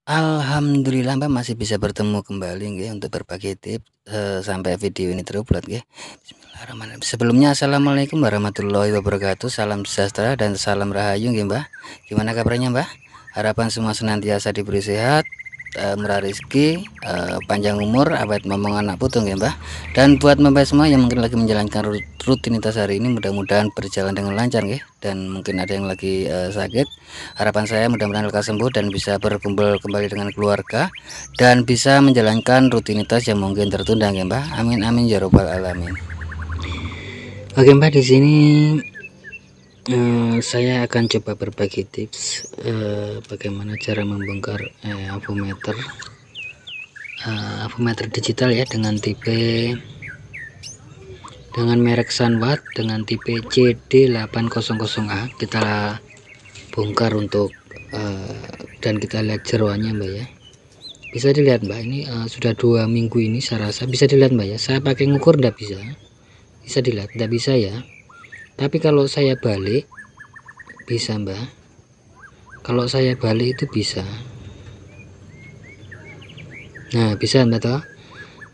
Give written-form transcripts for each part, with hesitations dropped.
Alhamdulillah Mbak masih bisa bertemu kembali nggih untuk berbagi tips, sampai video ini terupload nggih. Bismillahirrahmanirrahim. Sebelumnya assalamualaikum warahmatullahi wabarakatuh, salam sejahtera dan salam rahayu nggih Mbah. Gimana kabarnya Mbah? Harapan semua senantiasa diberi sehat, murah rezeki, panjang umur, awet momong anak putu nggih Mbah. Dan buat Mbah semua yang mungkin lagi menjalankan rutinitas hari ini mudah-mudahan berjalan dengan lancar nggih, dan mungkin ada yang lagi sakit. Harapan saya mudah-mudahan lekas sembuh dan bisa berkumpul kembali dengan keluarga dan bisa menjalankan rutinitas yang mungkin tertunda ya Mbah. Amin amin ya robbal alamin. Oke Mbah, di sini saya akan coba berbagi tips bagaimana cara membongkar avometer digital ya, dengan merek Sunwatt dengan tipe CD800A. Kita bongkar untuk dan kita lihat jeroannya Mbak ya. Bisa dilihat Mbak, ini sudah 2 minggu ini saya rasa. Bisa dilihat Mbak ya, saya pakai ngukur enggak bisa dilihat, enggak bisa ya. Tapi kalau saya balik bisa Mbak, kalau saya balik itu bisa. Nah bisa Mbak toh.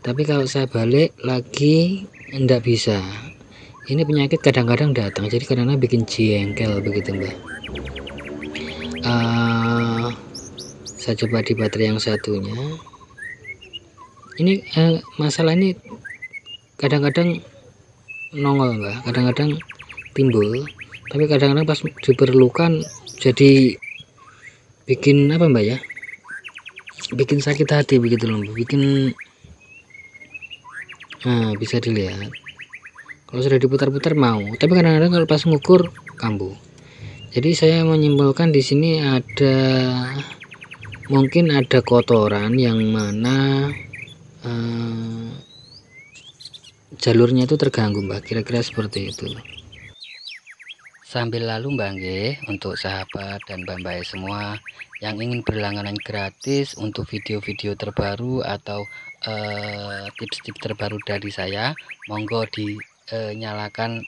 Tapi kalau saya balik lagi enggak bisa. Ini penyakit kadang-kadang datang, jadi kadang-kadang bikin jengkel begitu Mbak. Saya coba di baterai yang satunya. Ini masalah ini kadang-kadang nongol Mbak, kadang-kadang timbul, tapi kadang-kadang pas diperlukan jadi bikin apa Mbak ya, bikin sakit hati begitu loh, bikin. Nah bisa dilihat kalau sudah diputar-putar mau, tapi kadang-kadang kalau pas ngukur kambuh. Jadi saya menyimpulkan di sini mungkin ada kotoran yang mana jalurnya itu terganggu Mbak, kira-kira seperti itu. Sambil lalu Mbak nggih, untuk sahabat dan Mbak semua yang ingin berlangganan gratis untuk video-video terbaru atau tips-tips terbaru dari saya, monggo dinyalakan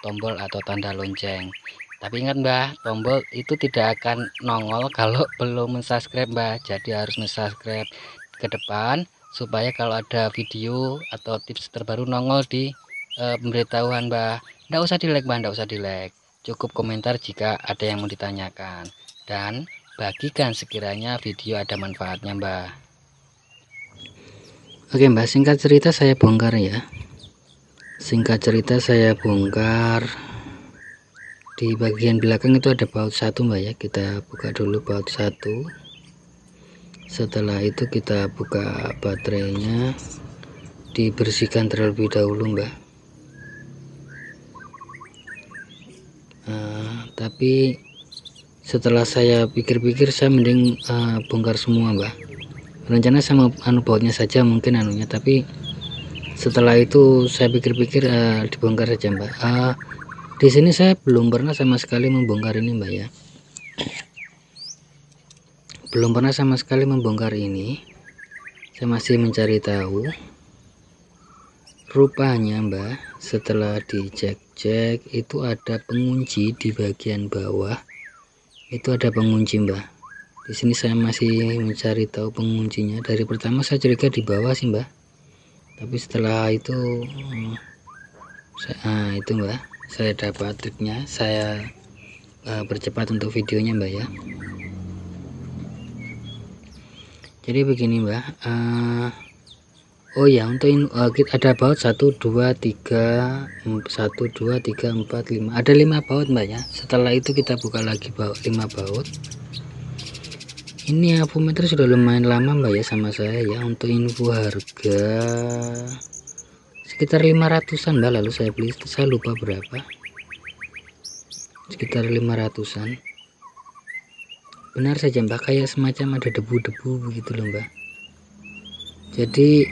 tombol atau tanda lonceng. Tapi ingat Mbak, tombol itu tidak akan nongol kalau belum subscribe Mbak. Jadi harus subscribe ke depan supaya kalau ada video atau tips terbaru nongol di pemberitahuan Mbak. Nggak usah di like Mbak, nggak usah di like. Cukup komentar jika ada yang mau ditanyakan. Dan bagikan sekiranya video ada manfaatnya Mbak. Oke Mbak, singkat cerita saya bongkar ya. Di bagian belakang itu ada baut satu Mbak ya. Kita buka dulu baut satu. Setelah itu kita buka baterainya, dibersihkan terlebih dahulu Mbak. Tapi setelah saya pikir-pikir, saya mending bongkar semua Mbak. Rencana sama bautnya saja mungkin tapi setelah itu saya pikir-pikir dibongkar saja Mbak. Di sini saya belum pernah sama sekali membongkar ini Mbak ya, belum pernah sama sekali membongkar ini. Saya masih mencari tahu. Rupanya Mbak, setelah dicek-cek itu ada pengunci di bagian bawah. Itu ada pengunci Mbak. Di sini saya masih mencari tahu penguncinya. Dari pertama saya curiga di bawah sih Mbak, tapi setelah itu itu Mbak, saya dapat triknya. Saya percepat untuk videonya Mbak ya. Jadi begini Mbak, oh ya, untuk ada baut 1 2 3 1 2 3 4 5, ada 5 baut Mbak ya. Setelah itu kita buka lagi baut 5 baut. Ini avometer sudah lumayan lama Mbak ya sama saya ya. Untuk info harga sekitar 500-an Mbak, lalu saya beli, saya lupa berapa, sekitar 500-an. Benar saja Mbak, kayak semacam ada debu-debu begitu loh Mbak. Jadi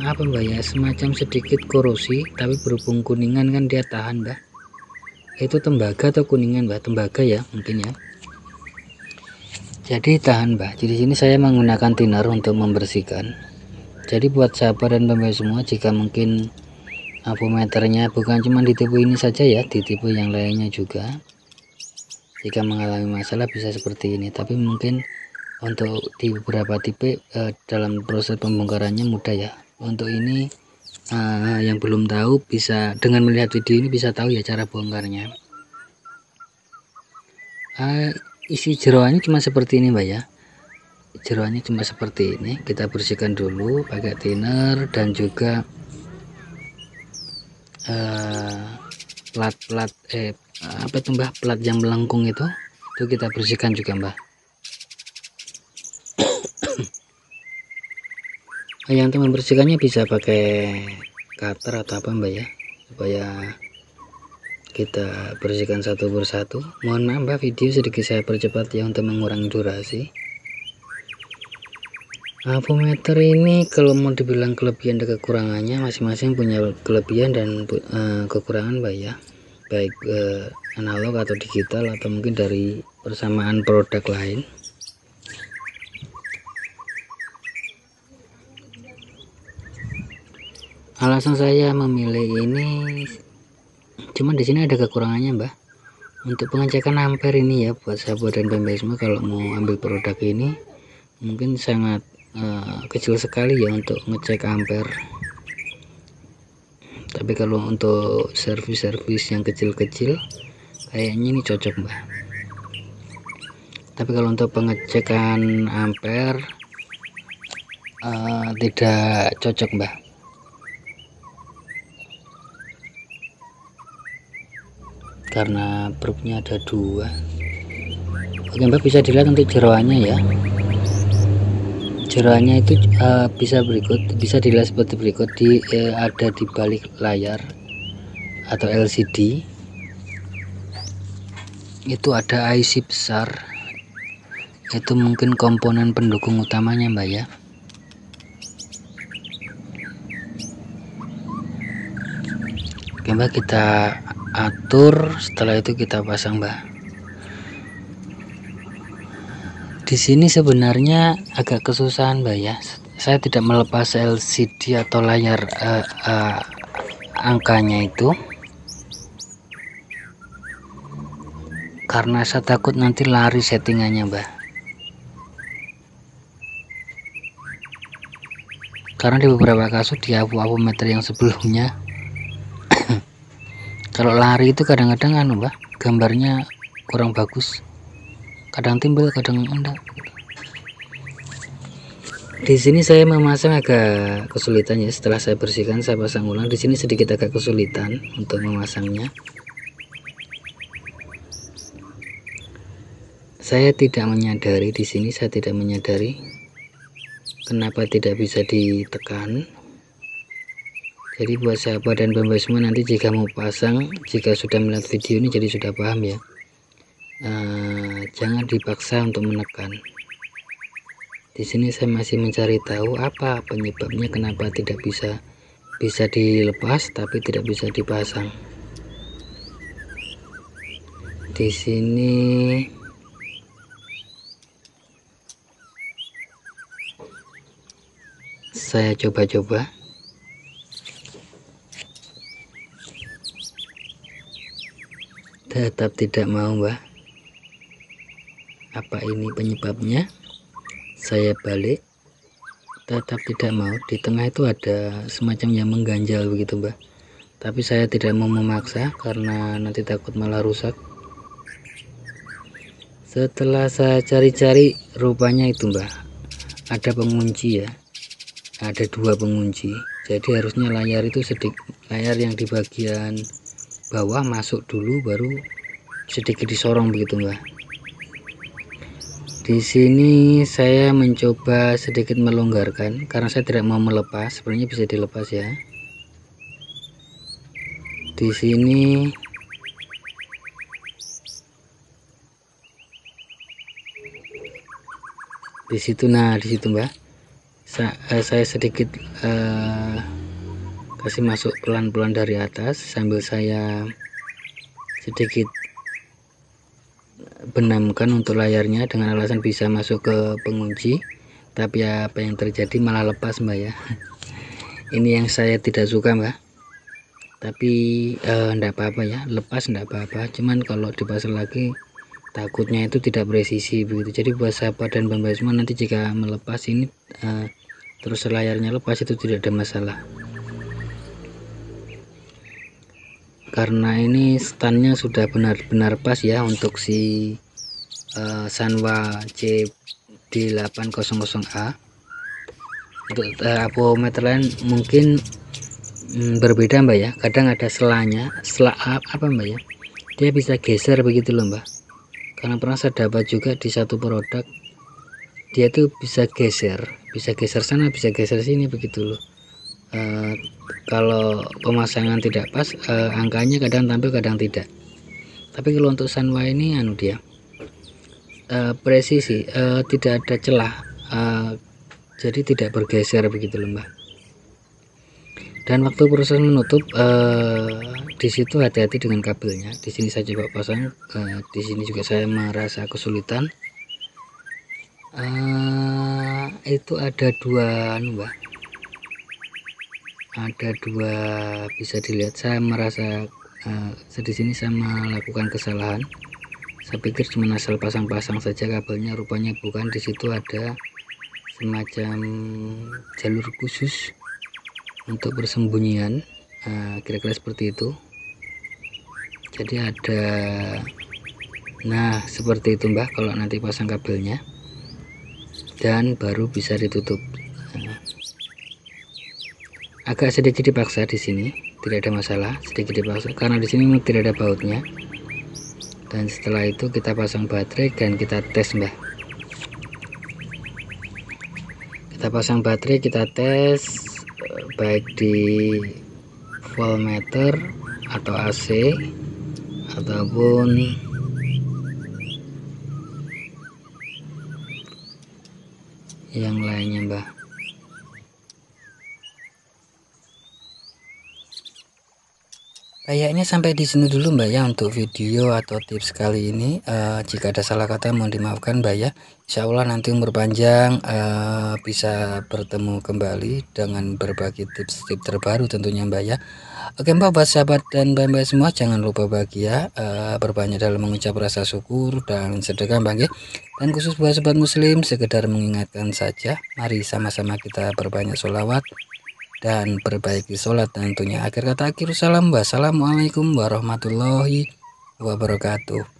apa Mbak ya, semacam sedikit korosi, tapi berhubung kuningan kan dia tahan Mbak. Itu tembaga atau kuningan Mbak? Tembaga ya mungkin ya. Jadi tahan Mbak. Jadi sini saya menggunakan thinner untuk membersihkan. Jadi buat sahabat dan Mbak semua, jika mungkin avometernya bukan cuma di tipe ini saja ya, di tipe yang lainnya juga, jika mengalami masalah bisa seperti ini. Tapi mungkin Untuk di beberapa tipe dalam proses pembongkarannya mudah ya. Untuk ini yang belum tahu bisa dengan melihat video ini bisa tahu ya cara bongkarnya. Isi jeroannya cuma seperti ini Mbak ya. Jeroannya cuma seperti ini. Kita bersihkan dulu pakai thinner dan juga plat-plat apa itu Mbak, plat yang melengkung itu kita bersihkan juga Mbak. Yang untuk membersihkannya bisa pakai cutter atau apa Mbak ya, supaya kita bersihkan satu persatu. Mohon maaf Mbak, video sedikit saya percepat ya untuk mengurangi durasi. Avometer ini kalau mau dibilang kelebihan dan kekurangannya, masing-masing punya kelebihan dan kekurangan Mbak ya, baik analog atau digital atau mungkin dari persamaan produk lain. Alasan saya memilih ini cuman di sini ada kekurangannya Mbak. Untuk pengecekan ampere ini ya, buat sahabat dan pembeli semua, kalau mau ambil produk ini mungkin sangat kecil sekali ya untuk ngecek ampere. Tapi kalau untuk servis-servis yang kecil-kecil kayaknya ini cocok Mbak. Tapi kalau untuk pengecekan ampere tidak cocok Mbak. Karena perutnya ada dua. Oke Mbak, bisa dilihat untuk jeroannya ya. Jeroannya itu bisa dilihat seperti berikut. Ada di balik layar atau LCD itu ada IC besar, itu mungkin komponen pendukung utamanya Mbak ya. Oke Mbak, kita atur, setelah itu kita pasang Mbak. Di sini sebenarnya agak kesusahan Mbak ya, saya tidak melepas LCD atau layar angkanya itu karena saya takut nanti lari settingannya Mbak. Karena di beberapa kasus di avometer yang sebelumnya kalau lari itu kadang-kadang Mbak, gambarnya kurang bagus, kadang timbul kadang enggak. Di sini saya memasang agak kesulitan ya, setelah saya bersihkan saya pasang ulang. Di sini sedikit agak kesulitan untuk memasangnya. Saya tidak menyadari, di sini saya tidak menyadari kenapa tidak bisa ditekan. Jadi buat sahabat dan pembeli semua, nanti jika mau pasang, jika sudah melihat video ini jadi sudah paham ya, jangan dipaksa untuk menekan. Di sini saya masih mencari tahu apa penyebabnya, kenapa tidak bisa dilepas tapi tidak bisa dipasang. Di sini saya coba-coba, tetap tidak mau Mbak. Apa ini penyebabnya? Saya balik, tetap tidak mau. Di tengah itu ada semacam yang mengganjal begitu Mbak, tapi saya tidak mau memaksa karena nanti takut malah rusak. Setelah saya cari-cari, rupanya itu Mbak, ada pengunci ya, ada dua pengunci. Jadi harusnya layar itu layar yang di bagian bawah masuk dulu, baru sedikit disorong begitu Mbak. Di sini saya mencoba sedikit melonggarkan karena saya tidak mau melepas. Sebenarnya bisa dilepas ya. Di sini di situ Mbak. Saya sedikit kasih masuk pelan-pelan dari atas sambil saya sedikit benamkan untuk layarnya dengan alasan bisa masuk ke pengunci. Tapi apa yang terjadi malah lepas Mbak ya. Ini yang saya tidak suka Mbak. Tapi enggak apa-apa ya, lepas enggak apa-apa. Cuman kalau dipasang lagi takutnya itu tidak presisi begitu. Jadi buat sahabat dan mbak semua, nanti jika melepas ini terus layarnya lepas, itu tidak ada masalah, karena ini standnya sudah benar-benar pas ya untuk si Sanwa CD800A. Untuk apometer lain mungkin berbeda mbak ya, kadang ada selanya, apa mbak ya, dia bisa geser begitu loh mbak, karena pernah saya dapat juga di satu produk, dia tuh bisa geser sana, bisa geser sini begitu loh. Kalau pemasangan tidak pas, angkanya kadang tampil kadang tidak. Tapi kalau untuk Sanwa ini dia presisi, tidak ada celah, jadi tidak bergeser begitu loh mbak. Dan waktu proses menutup, di situ hati-hati dengan kabelnya. Di sini saya coba pasang, di sini juga saya merasa kesulitan. Itu ada dua mbak, ada dua, bisa dilihat. Saya merasa di sini saya melakukan kesalahan. Saya pikir cuma asal pasang-pasang saja kabelnya, rupanya bukan. Di situ ada semacam jalur khusus untuk persembunyian, kira-kira seperti itu. Jadi ada, nah seperti itu mbak, kalau nanti pasang kabelnya, dan baru bisa ditutup. Agak sedikit dipaksa di sini, tidak ada masalah, sedikit dipaksa karena di sini memang tidak ada bautnya. Dan setelah itu kita pasang baterai dan kita tes mbak. Kita pasang baterai, kita tes baik di voltmeter atau AC ataupun yang lainnya mbak. Kayaknya sampai di sini dulu mbak ya untuk video atau tips kali ini. Jika ada salah kata mohon dimaafkan mbak ya. Insya Allah nanti umur panjang, bisa bertemu kembali dengan berbagi tips-tips terbaru tentunya mbak ya. Oke mbak, buat sahabat dan mbak semua, jangan lupa bahagia, berbanyak dalam mengucap rasa syukur dan sedekah mbak ya. Dan khusus buat sobat muslim, sekedar mengingatkan saja, mari sama-sama kita berbanyak sholawat dan perbaiki sholat tentunya. Akhir kata, akhir salam, wassalamualaikum warahmatullahi wabarakatuh.